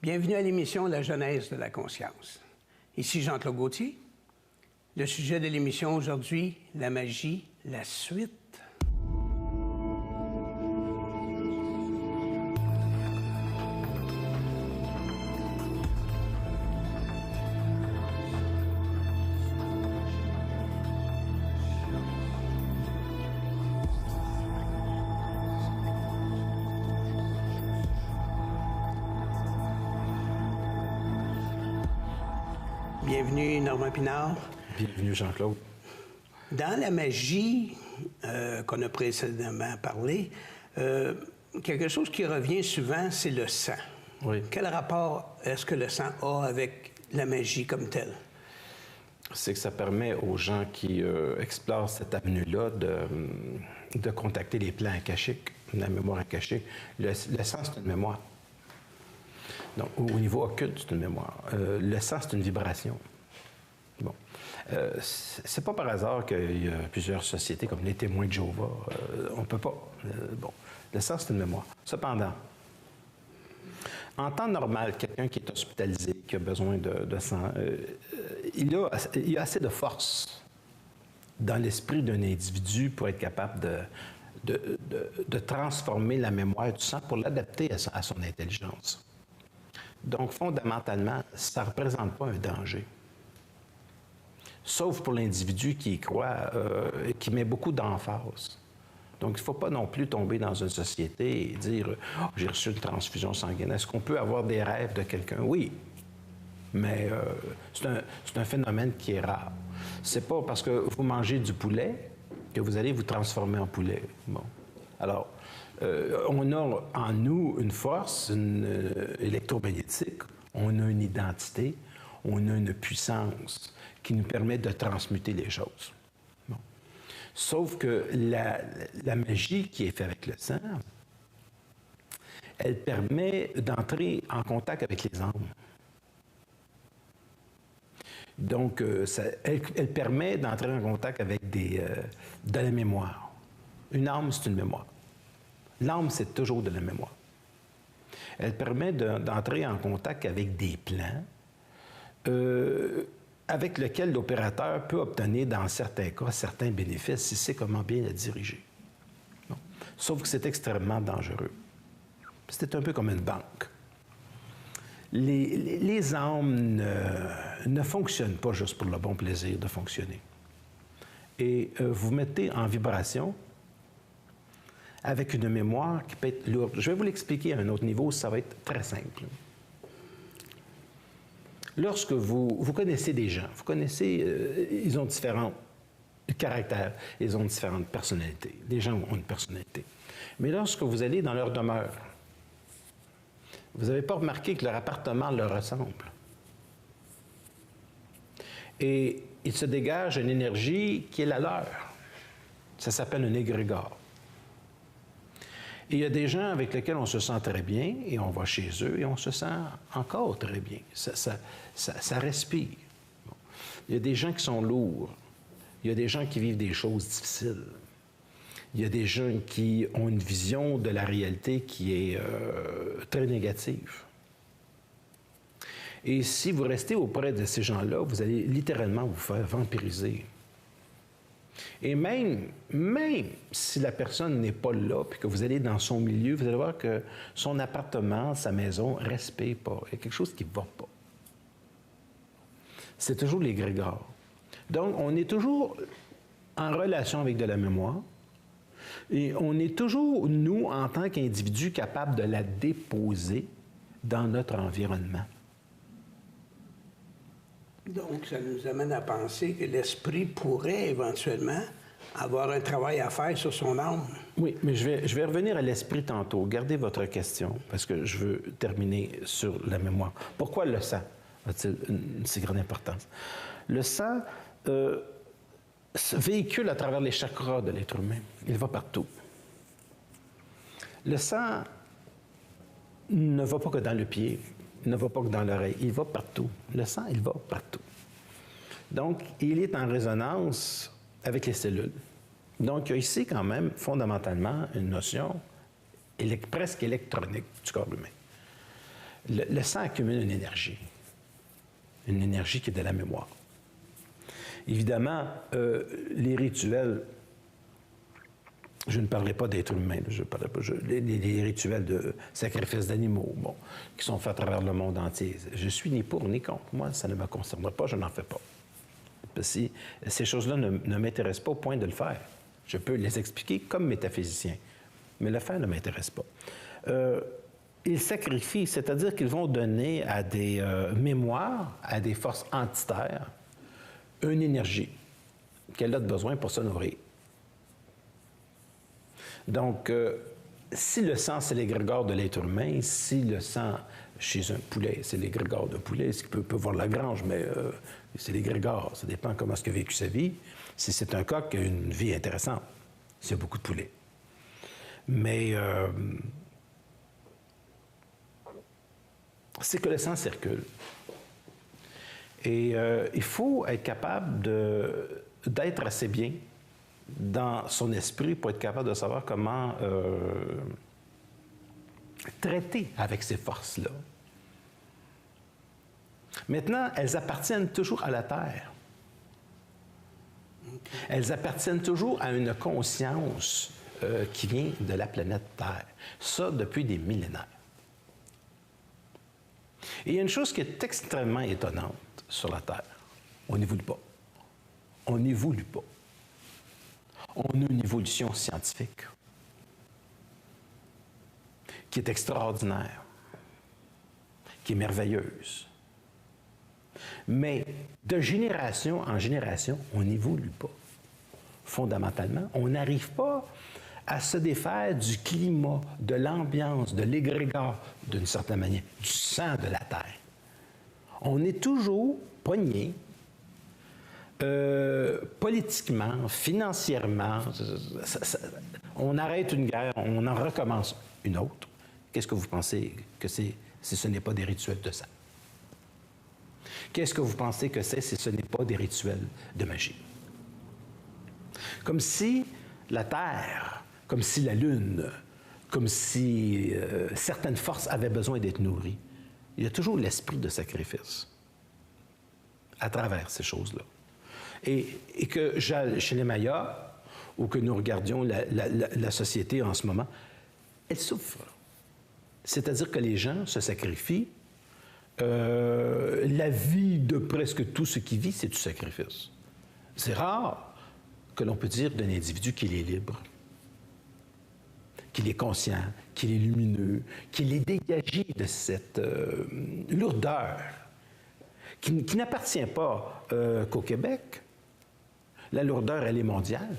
Bienvenue à l'émission La Genèse de la conscience. Ici Jean-Claude Gauthier. Le sujet de l'émission aujourd'hui, la magie, la suite. Bienvenue Normand Pinard. Bienvenue Jean-Claude. Dans la magie qu'on a précédemment parlé, quelque chose qui revient souvent, c'est le sang. Oui. Quel rapport est-ce que le sang a avec la magie comme telle? C'est que ça permet aux gens qui explorent cette avenue-là de contacter les plans akashiques, la mémoire akashique. Le sang, c'est une mémoire. Donc, au niveau occulte, c'est une mémoire. Le sang, c'est une vibration. Bon. C'est pas par hasard qu'il y a plusieurs sociétés comme les témoins de Jéhovah. On peut pas. Bon. Le sang, c'est une mémoire. Cependant, en temps normal, quelqu'un qui est hospitalisé, qui a besoin de sang, il y a assez de force dans l'esprit d'un individu pour être capable de transformer la mémoire du sang pour l'adapter à son intelligence. Donc, fondamentalement, ça ne représente pas un danger. Sauf pour l'individu qui y croit, qui met beaucoup d'emphase. Donc, il ne faut pas non plus tomber dans une société et dire « Oh, j'ai reçu une transfusion sanguine ». Est-ce qu'on peut avoir des rêves de quelqu'un? Oui. Mais c'est un phénomène qui est rare. C'est pas parce que vous mangez du poulet que vous allez vous transformer en poulet. Bon. Alors, on a en nous une force électromagnétique, on a une identité, on a une puissance qui nous permet de transmuter les choses. Bon. Sauf que la magie qui est faite avec le sang, elle permet d'entrer en contact avec les âmes. Donc, elle permet d'entrer en contact avec de la mémoire. Une âme, c'est une mémoire. L'âme, c'est toujours de la mémoire. Elle permet d'entrer en contact avec des plans avec lesquels l'opérateur peut obtenir, dans certains cas, certains bénéfices s'il sait comment bien la diriger. Bon. Sauf que c'est extrêmement dangereux. C'est un peu comme une banque. Les âmes ne fonctionnent pas juste pour le bon plaisir de fonctionner. Et vous mettez en vibration avec une mémoire qui peut être lourde. Je vais vous l'expliquer à un autre niveau, ça va être très simple. Lorsque vous connaissez des gens, vous connaissez, ils ont différents caractères, ils ont différentes personnalités. Les gens ont une personnalité. Mais lorsque vous allez dans leur demeure, vous n'avez pas remarqué que leur appartement leur ressemble. Et il se dégage une énergie qui est la leur. Ça s'appelle un égrégore. Et il y a des gens avec lesquels on se sent très bien et on va chez eux et on se sent encore très bien. Ça respire. Bon. Il y a des gens qui sont lourds. Il y a des gens qui vivent des choses difficiles. Il y a des gens qui ont une vision de la réalité qui est très négative. Et si vous restez auprès de ces gens-là, vous allez littéralement vous faire vampiriser. Et même si la personne n'est pas là, puis que vous allez dans son milieu, vous allez voir que son appartement, sa maison, ne respire pas. Il y a quelque chose qui ne va pas. C'est toujours l'égrégore. Donc, on est toujours en relation avec de la mémoire, et on est toujours, nous, en tant qu'individus, capables de la déposer dans notre environnement. Donc, ça nous amène à penser que l'esprit pourrait éventuellement avoir un travail à faire sur son âme. Oui, mais je vais revenir à l'esprit tantôt. Gardez votre question, parce que je veux terminer sur la mémoire. Pourquoi le sang a-t-il une si grande importance? Le sang véhicule à travers les chakras de l'être humain. Il va partout. Le sang ne va pas que dans le pied, ne va pas que dans l'oreille, il va partout. Le sang, il va partout. Donc, il est en résonance avec les cellules. Donc, il y a ici quand même, fondamentalement, une notion presque électronique du corps humain. Le sang accumule une énergie qui est de la mémoire. Évidemment, les rituels, je ne parlerai pas d'êtres humains, les rituels de sacrifice d'animaux, bon, qui sont faits à travers le monde entier. Je suis ni pour ni contre. Moi, ça ne me concerne pas, je n'en fais pas. Si ces choses-là ne m'intéressent pas au point de le faire. Je peux les expliquer comme métaphysicien, mais le faire ne m'intéresse pas. Ils sacrifient, c'est-à-dire qu'ils vont donner à des mémoires, à des forces entitaires, une énergie qu'elle a besoin pour se nourrir. Donc, si le sang, c'est l'égrégore de l'être humain, si le sang, chez un poulet, c'est l'égrégore d'un poulet, ce qui peut voir la grange, mais c'est l'égrégore, ça dépend comment est-ce qu'il a vécu sa vie. Si c'est un coq, il a une vie intéressante. C'est beaucoup de poulets. Mais c'est que le sang circule. Et il faut être capable d'être assez bien dans son esprit pour être capable de savoir comment traiter avec ces forces-là. Maintenant, elles appartiennent toujours à la Terre. Elles appartiennent toujours à une conscience qui vient de la planète Terre. Ça, depuis des millénaires. Et il y a une chose qui est extrêmement étonnante sur la Terre. On n'évolue pas. On n'évolue pas. On a une évolution scientifique qui est extraordinaire, qui est merveilleuse. Mais de génération en génération, on n'évolue pas. Fondamentalement, on n'arrive pas à se défaire du climat, de l'ambiance, de l'égrégore, d'une certaine manière, du sang de la Terre. On est toujours pogné politiquement, financièrement. On arrête une guerre, on en recommence une autre. Qu'est-ce que vous pensez que c'est si ce n'est pas des rituels de sang? Qu'est-ce que vous pensez que c'est si ce n'est pas des rituels de magie? Comme si la Terre, comme si la Lune, comme si certaines forces avaient besoin d'être nourries. Il y a toujours l'esprit de sacrifice à travers ces choses-là. Et que chez les Mayas, ou que nous regardions la société en ce moment, elle souffre. C'est-à-dire que les gens se sacrifient. La vie de presque tout ce qui vit, c'est du sacrifice. C'est rare que l'on peut dire d'un individu qu'il est libre, qu'il est conscient, qu'il est lumineux, qu'il est dégagé de cette lourdeur qui n'appartient pas qu'au Québec. La lourdeur, elle est mondiale,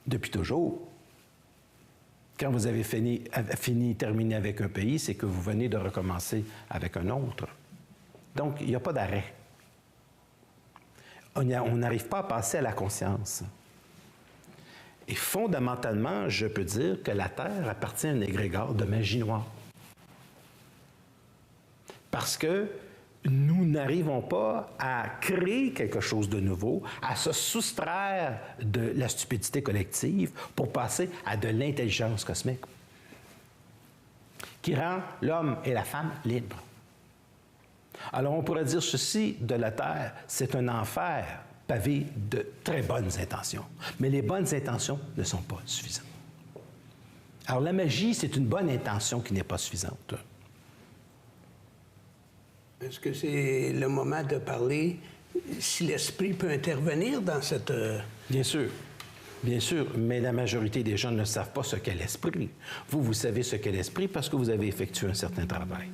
depuis toujours. Quand vous avez terminé avec un pays, c'est que vous venez de recommencer avec un autre. Donc, il n'y a pas d'arrêt. On n'arrive pas à passer à la conscience. Et fondamentalement, je peux dire que la Terre appartient à un égrégore de magie noire. Parce que nous n'arrivons pas à créer quelque chose de nouveau, à se soustraire de la stupidité collective pour passer à de l'intelligence cosmique qui rend l'homme et la femme libres. Alors on pourrait dire ceci de la Terre, c'est un enfer pavé de très bonnes intentions. Mais les bonnes intentions ne sont pas suffisantes. Alors la magie, c'est une bonne intention qui n'est pas suffisante. Est-ce que c'est le moment de parler si l'esprit peut intervenir dans cette... Bien sûr, mais la majorité des gens ne savent pas ce qu'est l'esprit. Vous savez ce qu'est l'esprit parce que vous avez effectué un certain travail.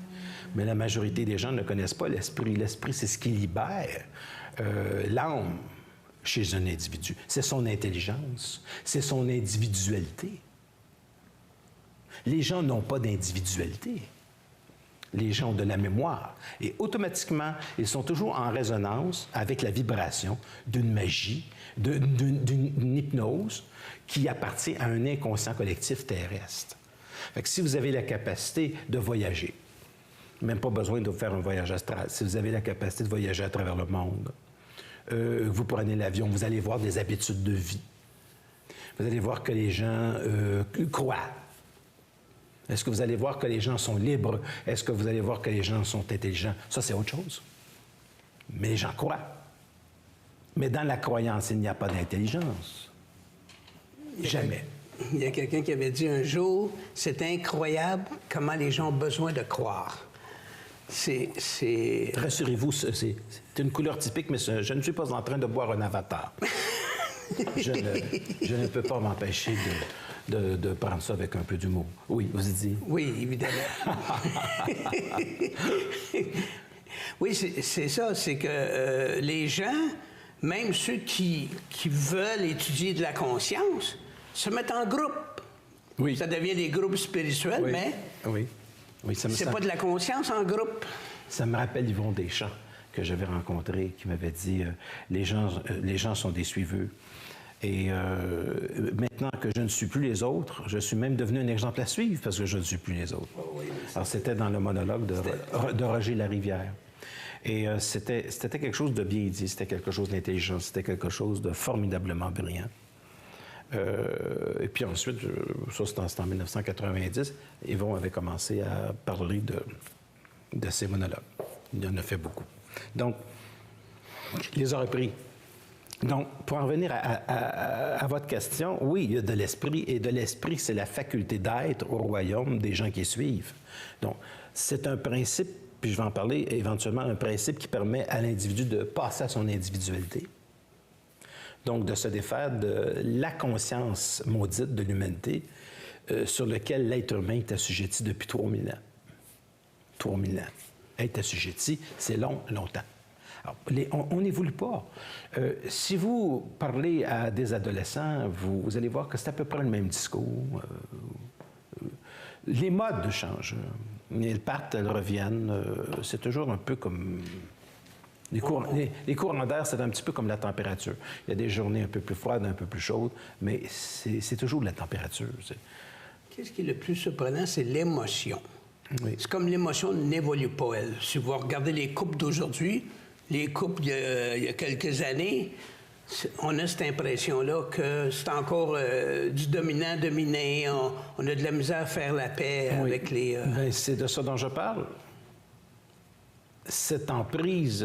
Mais la majorité des gens ne connaissent pas l'esprit. L'esprit, c'est ce qui libère l'âme chez un individu. C'est son intelligence, c'est son individualité. Les gens n'ont pas d'individualité. Les gens ont de la mémoire. Et automatiquement, ils sont toujours en résonance avec la vibration d'une magie, d'une hypnose qui appartient à un inconscient collectif terrestre. Fait que si vous avez la capacité de voyager, même pas besoin de faire un voyage astral, si vous avez la capacité de voyager à travers le monde, vous prenez l'avion, vous allez voir des habitudes de vie. Vous allez voir que les gens croient. Est-ce que vous allez voir que les gens sont libres? Est-ce que vous allez voir que les gens sont intelligents? Ça, c'est autre chose. Mais les gens croient. Mais dans la croyance, il n'y a pas d'intelligence. Jamais. Il y a quelqu'un qui avait dit un jour, c'est incroyable comment les gens ont besoin de croire. Rassurez-vous, c'est une couleur typique, mais je ne suis pas en train de boire un avatar. je ne peux pas m'empêcher de prendre ça avec un peu d'humour. Oui, vous dites. Oui, évidemment. Oui, c'est ça, c'est que les gens, même ceux qui veulent étudier de la conscience, se mettent en groupe. Oui. Ça devient des groupes spirituels, oui. mais oui. C'est pas de la conscience en groupe. Ça me rappelle Yvon Deschamps, que j'avais rencontré, qui m'avait dit les gens sont des suiveux. Et maintenant que je ne suis plus les autres, je suis même devenu un exemple à suivre parce que je ne suis plus les autres. Oh oui, alors, c'était dans le monologue de Roger Larivière. Et c'était quelque chose de bien dit, c'était quelque chose d'intelligent, c'était quelque chose de formidablement brillant. Et puis ensuite, ça c'était en 1990, Yvon avait commencé à parler de ses monologues. Il en a fait beaucoup. Donc, il les a repris. Donc, pour en revenir à votre question, oui, il y a de l'esprit, et de l'esprit, c'est la faculté d'être au royaume des gens qui suivent. Donc, c'est un principe, puis je vais en parler éventuellement, un principe qui permet à l'individu de passer à son individualité. Donc, de se défaire de la conscience maudite de l'humanité sur laquelle l'être humain est assujetti depuis 3000 ans. 3000 ans. Être assujetti, c'est longtemps. Alors, on n'évolue pas. Si vous parlez à des adolescents, vous allez voir que c'est à peu près le même discours. Les modes changent. Elles partent, elles reviennent. C'est toujours un peu comme... Les courants d'air, c'est un petit peu comme la température. Il y a des journées un peu plus froides, un peu plus chaudes, mais c'est toujours de la température. Qu'est-ce qui est le plus surprenant, c'est l'émotion. Oui. C'est comme l'émotion n'évolue pas, elle. Si vous regardez les couples d'aujourd'hui, les couples il y a quelques années, on a cette impression-là que c'est encore du dominant-dominé. On a de la misère à faire la paix avec les... Bien, c'est de ça dont je parle. Cette emprise,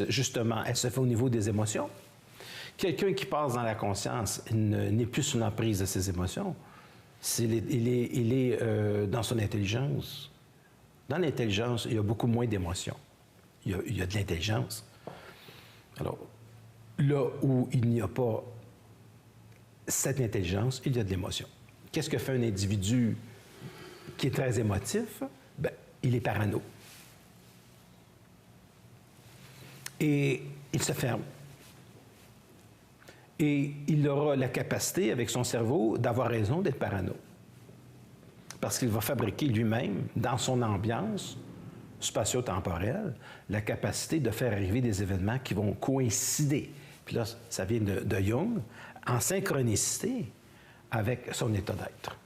justement, elle se fait au niveau des émotions. Quelqu'un qui passe dans la conscience n'est plus sous l'emprise de ses émotions. Il est dans son intelligence. Dans l'intelligence, il y a beaucoup moins d'émotions. Il y a de l'intelligence. Alors, là où il n'y a pas cette intelligence, il y a de l'émotion. Qu'est-ce que fait un individu qui est très émotif? Bien, il est parano. Et il se ferme. Et il aura la capacité, avec son cerveau, d'avoir raison d'être parano. Parce qu'il va fabriquer lui-même, dans son ambiance spatio-temporelle, la capacité de faire arriver des événements qui vont coïncider. Puis là, ça vient de Jung, en synchronicité avec son état d'être.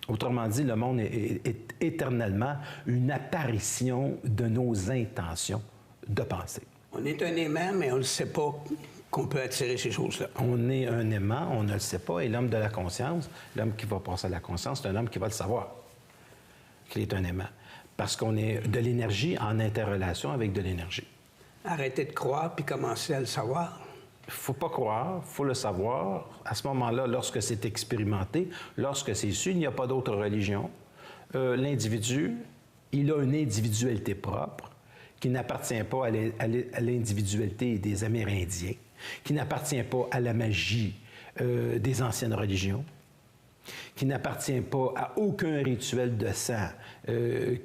Autrement dit, le monde est éternellement une apparition de nos intentions de pensée. On est un aimant, mais on ne sait pas qu'on peut attirer ces choses-là. On est un aimant, on ne le sait pas, et l'homme de la conscience, l'homme qui va passer à la conscience, c'est un homme qui va le savoir qu'il est un aimant. Parce qu'on est de l'énergie en interrelation avec de l'énergie. Arrêtez de croire puis commencez à le savoir. Il ne faut pas croire, il faut le savoir. À ce moment-là, lorsque c'est expérimenté, lorsque c'est su, il n'y a pas d'autre religion. L'individu, il a une individualité propre qui n'appartient pas à l'individualité des Amérindiens, qui n'appartient pas à la magie des anciennes religions, qui n'appartient pas à aucun rituel de sang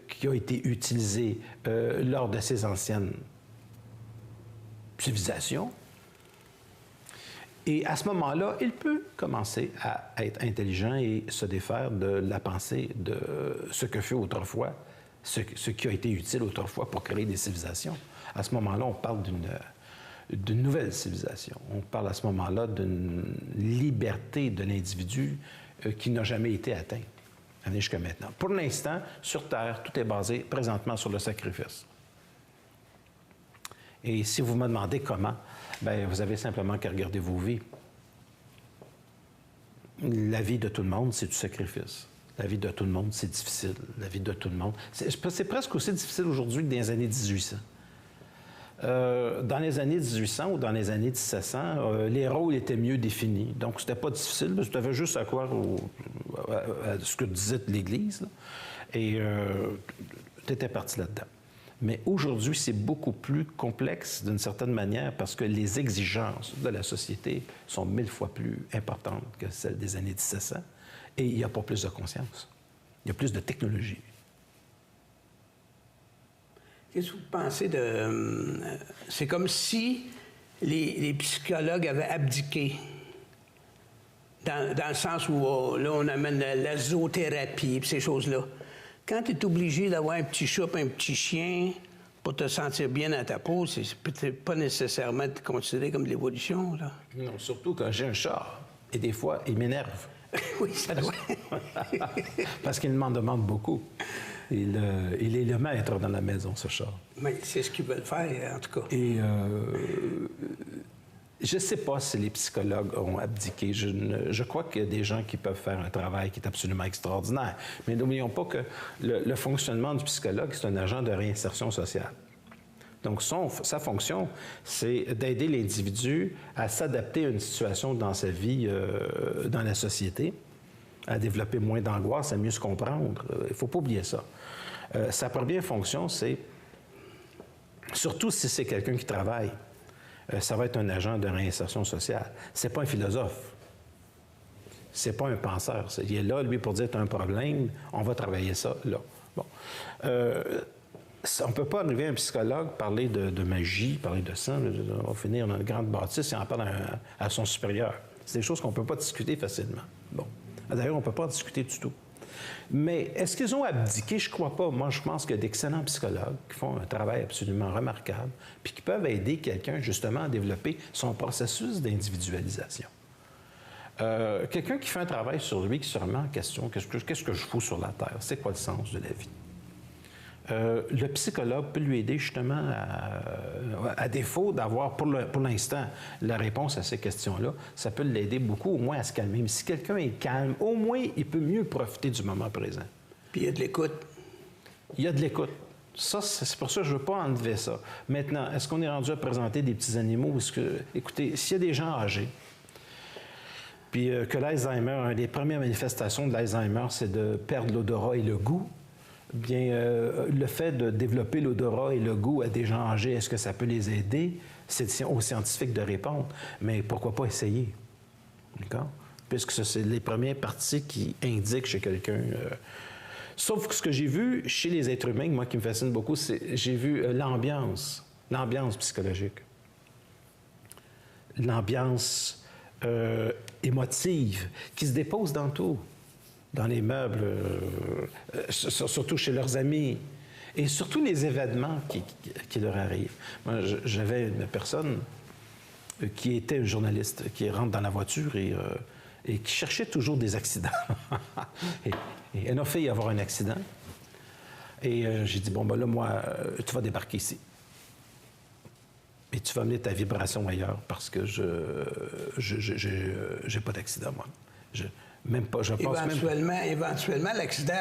qui a été utilisé lors de ces anciennes civilisations. Et à ce moment-là, il peut commencer à être intelligent et se défaire de la pensée de ce que fut autrefois, ce qui a été utile autrefois pour créer des civilisations. À ce moment-là, on parle d'une nouvelle civilisation. On parle à ce moment-là d'une liberté de l'individu qui n'a jamais été atteinte jusqu'à maintenant. Pour l'instant, sur Terre, tout est basé présentement sur le sacrifice. Et si vous me demandez comment, bien, vous avez simplement qu'à regarder vos vies. La vie de tout le monde, c'est du sacrifice. La vie de tout le monde, c'est difficile. La vie de tout le monde... C'est presque aussi difficile aujourd'hui que dans les années 1800. Dans les années 1800 ou dans les années 1700, les rôles étaient mieux définis. Donc, c'était pas difficile. Tu avais juste à croire à ce que disait l'Église. Là, et tu étais parti là-dedans. Mais aujourd'hui, c'est beaucoup plus complexe d'une certaine manière parce que les exigences de la société sont 1000 fois plus importantes que celles des années 1700 et il n'y a pas plus de conscience. Il y a plus de technologie. Qu'est-ce que vous pensez de... c'est comme si les psychologues avaient abdiqué. Dans le sens où, là, on amène la zoothérapie et ces choses-là. Quand tu es obligé d'avoir un petit chat et un petit chien pour te sentir bien dans ta peau, c'est peut-être pas nécessairement considéré comme de l'évolution, là. Non, surtout quand j'ai un chat. Et des fois, il m'énerve. Oui, ça doit. Parce qu'il m'en demande beaucoup. Il est le maître dans la maison, ce chat. Mais c'est ce qu'ils veulent faire, en tout cas. Et je ne sais pas si les psychologues ont abdiqué. Je crois qu'il y a des gens qui peuvent faire un travail qui est absolument extraordinaire. Mais n'oublions pas que le fonctionnement du psychologue, c'est un agent de réinsertion sociale. Donc, sa fonction, c'est d'aider l'individu à s'adapter à une situation dans sa vie, dans la société, à développer moins d'angoisse, à mieux se comprendre. Il ne faut pas oublier ça. Sa première fonction, c'est, surtout si c'est quelqu'un qui travaille, ça va être un agent de réinsertion sociale. C'est pas un philosophe. C'est pas un penseur. Il est là, lui, pour dire, tu as un problème, on va travailler ça là. Bon. On ne peut pas arriver à un psychologue, parler de magie, parler de ça, on va finir dans une grande bâtisse et en parler à son supérieur. C'est des choses qu'on ne peut pas discuter facilement. Bon. D'ailleurs, on ne peut pas en discuter du tout. Mais est-ce qu'ils ont abdiqué? Je ne crois pas. Moi, je pense qu'il y a d'excellents psychologues qui font un travail absolument remarquable puis qui peuvent aider quelqu'un, justement, à développer son processus d'individualisation. Quelqu'un qui fait un travail sur lui, qui se remet en question, qu'est-ce que je fous sur la Terre? C'est quoi le sens de la vie? Le psychologue peut lui aider justement, à défaut d'avoir pour l'instant la réponse à ces questions-là, ça peut l'aider beaucoup au moins à se calmer. Mais si quelqu'un est calme, au moins il peut mieux profiter du moment présent. Puis il y a de l'écoute. Il y a de l'écoute. Ça, c'est pour ça que je ne veux pas enlever ça. Maintenant, est-ce qu'on est rendu à présenter des petits animaux? Écoutez, s'il y a des gens âgés, puis que l'Alzheimer, une des premières manifestations de l'Alzheimer, c'est de perdre l'odorat et le goût, bien, le fait de développer l'odorat et le goût à des gens âgés, est-ce que ça peut les aider? C'est aux scientifiques de répondre. Mais pourquoi pas essayer? D'accord? Puisque c'est les premières parties qui indiquent chez quelqu'un. Sauf que ce que j'ai vu chez les êtres humains, moi qui me fascine beaucoup, c'est j'ai vu l'ambiance psychologique. L'ambiance émotive qui se dépose dans tout. Dans les meubles, surtout chez leurs amis, et surtout les événements qui leur arrivent. Moi, j'avais une personne qui était une journaliste, qui rentre dans la voiture et qui cherchait toujours des accidents. et elle a failli avoir un accident. Et j'ai dit, bon, ben là, moi, tu vas débarquer ici. Et tu vas amener ta vibration ailleurs parce que j'ai pas d'accident, moi. Même pas, je pense éventuellement, l'accident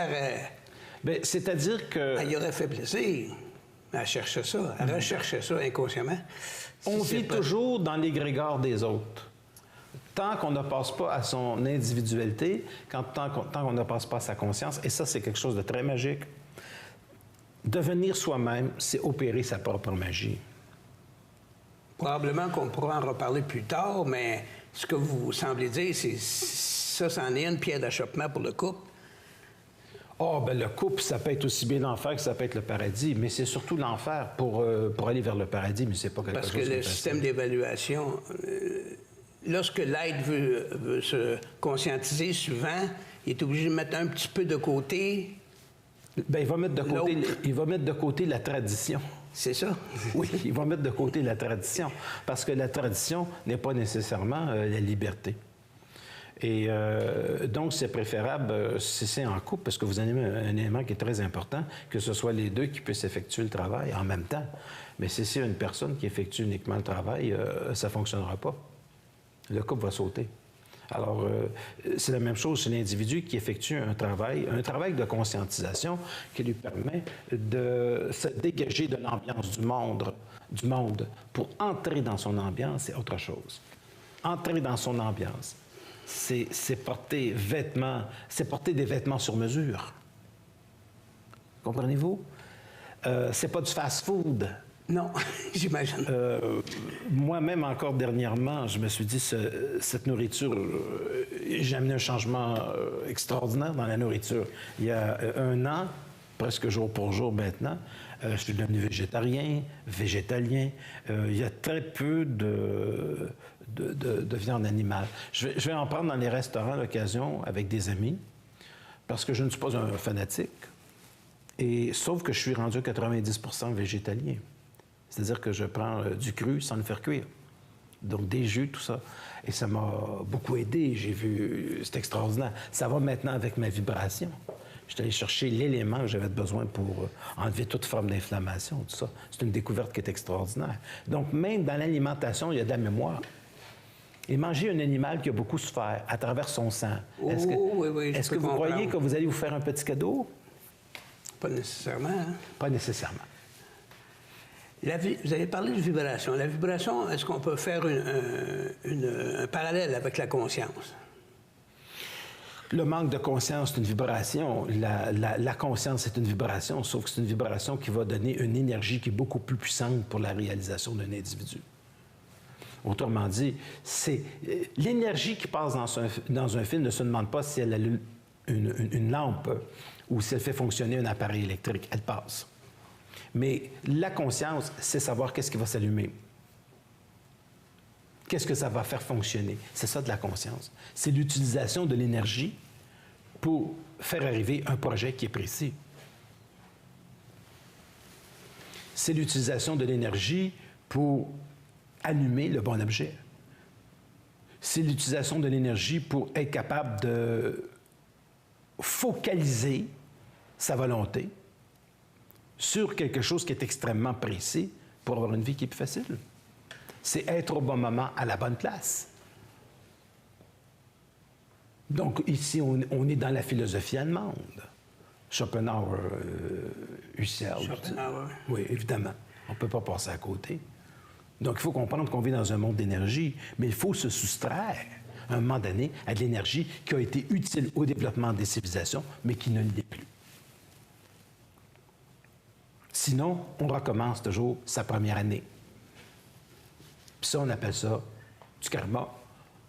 bien, c'est-à-dire que... Elle y aurait fait plaisir. Elle cherchait ça. Elle recherchait ça inconsciemment. On vit toujours dans l'égrégore des autres. Tant qu'on ne passe pas à son individualité, tant qu'on ne passe pas à sa conscience, et ça, c'est quelque chose de très magique. Devenir soi-même, c'est opérer sa propre magie. Probablement qu'on pourra en reparler plus tard, mais ce que vous semblez dire, c'est... Ça, c'en est une pierre d'achoppement pour le couple. Oh, bien, le couple, ça peut être aussi bien l'enfer que ça peut être le paradis, mais c'est surtout l'enfer pour aller vers le paradis, mais c'est pas quelque chose. Parce que le système d'évaluation, lorsque l'être veut se conscientiser, souvent, il est obligé de mettre un petit peu de côté. Bien, il va mettre de côté la tradition. C'est ça? Oui, il va mettre de côté la tradition, parce que la tradition n'est pas nécessairement la liberté. Et donc, c'est préférable, si c'est en couple, parce que vous avez un élément qui est très important, que ce soit les deux qui puissent effectuer le travail en même temps. Mais si c'est une personne qui effectue uniquement le travail, ça ne fonctionnera pas. Le couple va sauter. Alors, c'est la même chose chez l'individu qui effectue un travail de conscientisation qui lui permet de se dégager de l'ambiance du monde. Pour entrer dans son ambiance, c'est autre chose. Entrer dans son ambiance, c'est porter des vêtements sur mesure. Comprenez-vous? C'est pas du fast-food. Non, j'imagine. Moi-même, encore dernièrement, je me suis dit, cette nourriture, j'ai amené un changement extraordinaire dans la nourriture. Il y a 1 an, presque jour pour jour maintenant, je suis devenu végétalien. Il y a très peu de viande animale. Je vais en prendre dans les restaurants à l'occasion avec des amis, parce que je ne suis pas un fanatique. Sauf que je suis rendu à 90% végétalien. C'est-à-dire que je prends du cru sans le faire cuire. Donc, des jus, tout ça. Et ça m'a beaucoup aidé. J'ai vu, c'est extraordinaire. Ça va maintenant avec ma vibration. Je suis allé chercher l'élément que j'avais besoin pour enlever toute forme d'inflammation, tout ça. C'est une découverte qui est extraordinaire. Donc, même dans l'alimentation, il y a de la mémoire. Et manger un animal qui a beaucoup souffert à travers son sang. Est-ce que vous croyez que vous allez vous faire un petit cadeau? Pas nécessairement. Hein? Pas nécessairement. Vous avez parlé de vibration. La vibration, est-ce qu'on peut faire un parallèle avec la conscience? Le manque de conscience, c'est une vibration. La conscience, c'est une vibration, sauf que c'est une vibration qui va donner une énergie qui est beaucoup plus puissante pour la réalisation d'un individu. Autrement dit, c'est l'énergie qui passe dans un film ne se demande pas si elle allume une lampe ou si elle fait fonctionner un appareil électrique. Elle passe. Mais la conscience, c'est savoir qu'est-ce qui va s'allumer. Qu'est-ce que ça va faire fonctionner? C'est ça de la conscience. C'est l'utilisation de l'énergie pour faire arriver un projet qui est précis. C'est l'utilisation de l'énergie pour allumer le bon objet. C'est l'utilisation de l'énergie pour être capable de focaliser sa volonté sur quelque chose qui est extrêmement précis pour avoir une vie qui est plus facile. C'est être au bon moment à la bonne place. Donc, ici, on est dans la philosophie allemande. Schopenhauer, Husserl. Schopenhauer. Oui, évidemment. On ne peut pas passer à côté. Donc, il faut comprendre qu'on vit dans un monde d'énergie, mais il faut se soustraire, à un moment donné, à de l'énergie qui a été utile au développement des civilisations, mais qui ne l'est plus. Sinon, on recommence toujours sa première année. Puis ça, on appelle ça du karma,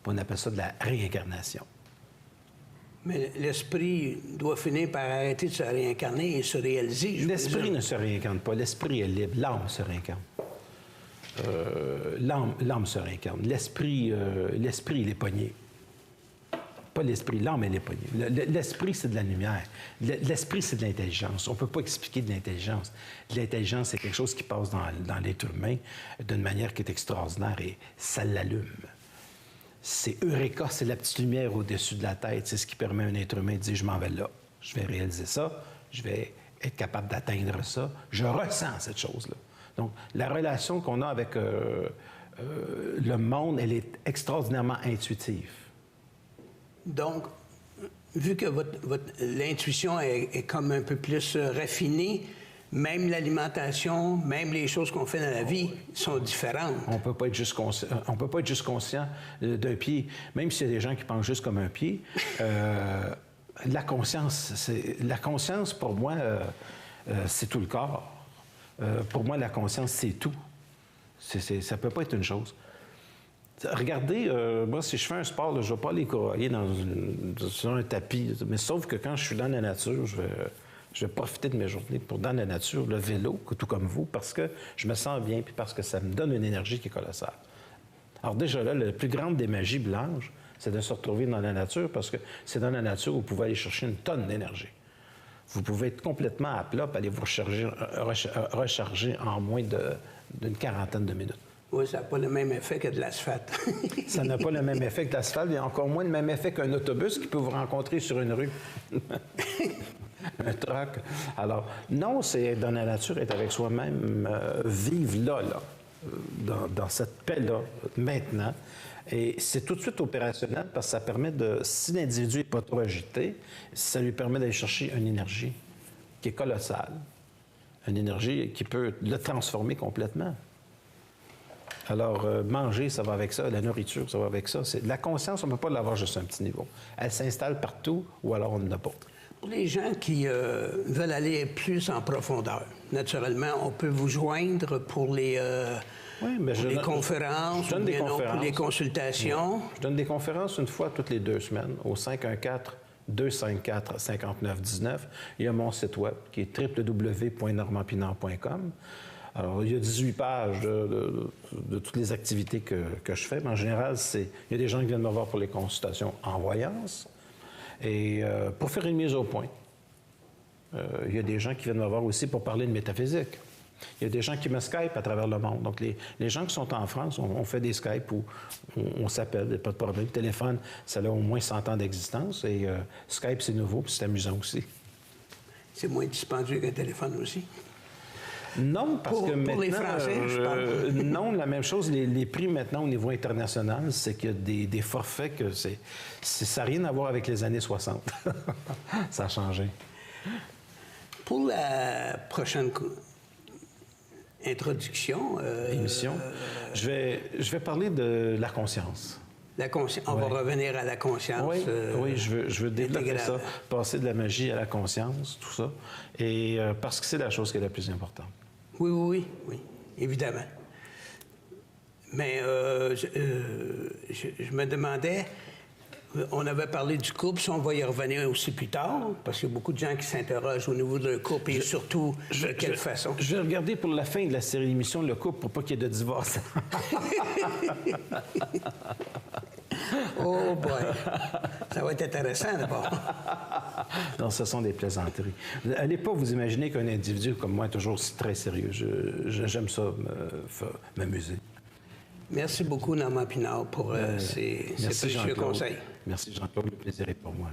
puis on appelle ça de la réincarnation. Mais l'esprit doit finir par arrêter de se réincarner et se réaliser. L'esprit ne se réincarne pas. L'esprit est libre. L'âme se réincarne. L'âme se réincarne. L'esprit, il est pogné. Pas l'esprit, l'âme, elle est pognée. L'esprit, c'est de la lumière. L'esprit, c'est de l'intelligence. On ne peut pas expliquer de l'intelligence. L'intelligence, c'est quelque chose qui passe dans l'être humain d'une manière qui est extraordinaire et ça l'allume. C'est Eureka, c'est la petite lumière au-dessus de la tête. C'est ce qui permet à un être humain de dire « je m'en vais là, je vais réaliser ça, je vais être capable d'atteindre ça, je ressens cette chose-là ». Donc, la relation qu'on a avec le monde, elle est extraordinairement intuitive. Donc, vu que l'intuition est comme un peu plus raffinée, même l'alimentation, même les choses qu'on fait dans la vie sont différentes. On ne peut pas être juste conscient d'un pied, même s'il y a des gens qui pensent juste comme un pied. La conscience, pour moi, c'est tout le corps. Pour moi, la conscience, c'est tout. Ça ne peut pas être une chose. Regardez, moi, si je fais un sport, là, je ne vais pas aller courailler sur un tapis. Mais sauf que quand je suis dans la nature, je vais profiter de mes journées pour dans la nature, le vélo, tout comme vous, parce que je me sens bien puis parce que ça me donne une énergie qui est colossale. Alors déjà là, la plus grande des magies blanches, c'est de se retrouver dans la nature parce que c'est dans la nature où vous pouvez aller chercher une tonne d'énergie. Vous pouvez être complètement à plat et aller vous recharger en moins d'une quarantaine de minutes. Oui, ça n'a pas le même effet que de l'asphalte. Ça n'a pas le même effet que l'asphalte, et encore moins le même effet qu'un autobus qui peut vous rencontrer sur une rue. Un truck. Alors, non, c'est être dans la nature, être avec soi-même, vivre là, dans cette paix-là, maintenant, Et c'est tout de suite opérationnel parce que ça permet de, si l'individu n'est pas trop agité, ça lui permet d'aller chercher une énergie qui est colossale. Une énergie qui peut le transformer complètement. Alors, manger, ça va avec ça. La nourriture, ça va avec ça. La conscience, on ne peut pas l'avoir juste à un petit niveau. Elle s'installe partout ou alors on n'en a pas. Pour les gens qui veulent aller plus en profondeur, naturellement, on peut vous joindre pour les, les conférences, je donne des conférences, pour les consultations. Oui. Je donne des conférences une fois toutes les 2 semaines au 514-254-5919. Il y a mon site web qui est www.normandpinard.com. Alors, il y a 18 pages de toutes les activités que je fais. Mais en général, il y a des gens qui viennent me voir pour les consultations en voyance. Et pour faire une mise au point, il y a des gens qui viennent me voir aussi pour parler de métaphysique. Il y a des gens qui me Skype à travers le monde. Donc, les gens qui sont en France, on fait des Skype où on s'appelle, il n'y a pas de problème. Le téléphone, ça a au moins 100 ans d'existence. Et Skype, c'est nouveau, puis c'est amusant aussi. C'est moins dispendieux qu'un téléphone aussi. Non, parce que maintenant... Pour les Français, je parle. Non, la même chose. Les prix maintenant au niveau international, c'est qu'il y a des forfaits que ça n'a rien à voir avec les années 60. Ça a changé. Pour la prochaine introduction... émission, je vais parler de la conscience. On va revenir à la conscience. Oui, je veux développer ça, passer de la magie à la conscience, tout ça, et parce que c'est la chose qui est la plus importante. Oui, évidemment. Mais je me demandais, on avait parlé du couple, si on va y revenir aussi plus tard, parce qu'il y a beaucoup de gens qui s'interrogent au niveau d'un couple et surtout de quelle façon. Je vais regarder pour la fin de la série d'émissions le couple pour pas qu'il y ait de divorce. Oh boy! Ça va être intéressant d'abord. Non, ce sont des plaisanteries. Allez pas vous imaginer qu'un individu comme moi est toujours très sérieux. J'aime ça, m'amuser. Merci beaucoup, Normand Pinard, pour ces précieux conseils. Merci, Jean-Claude. Le plaisir est pour moi.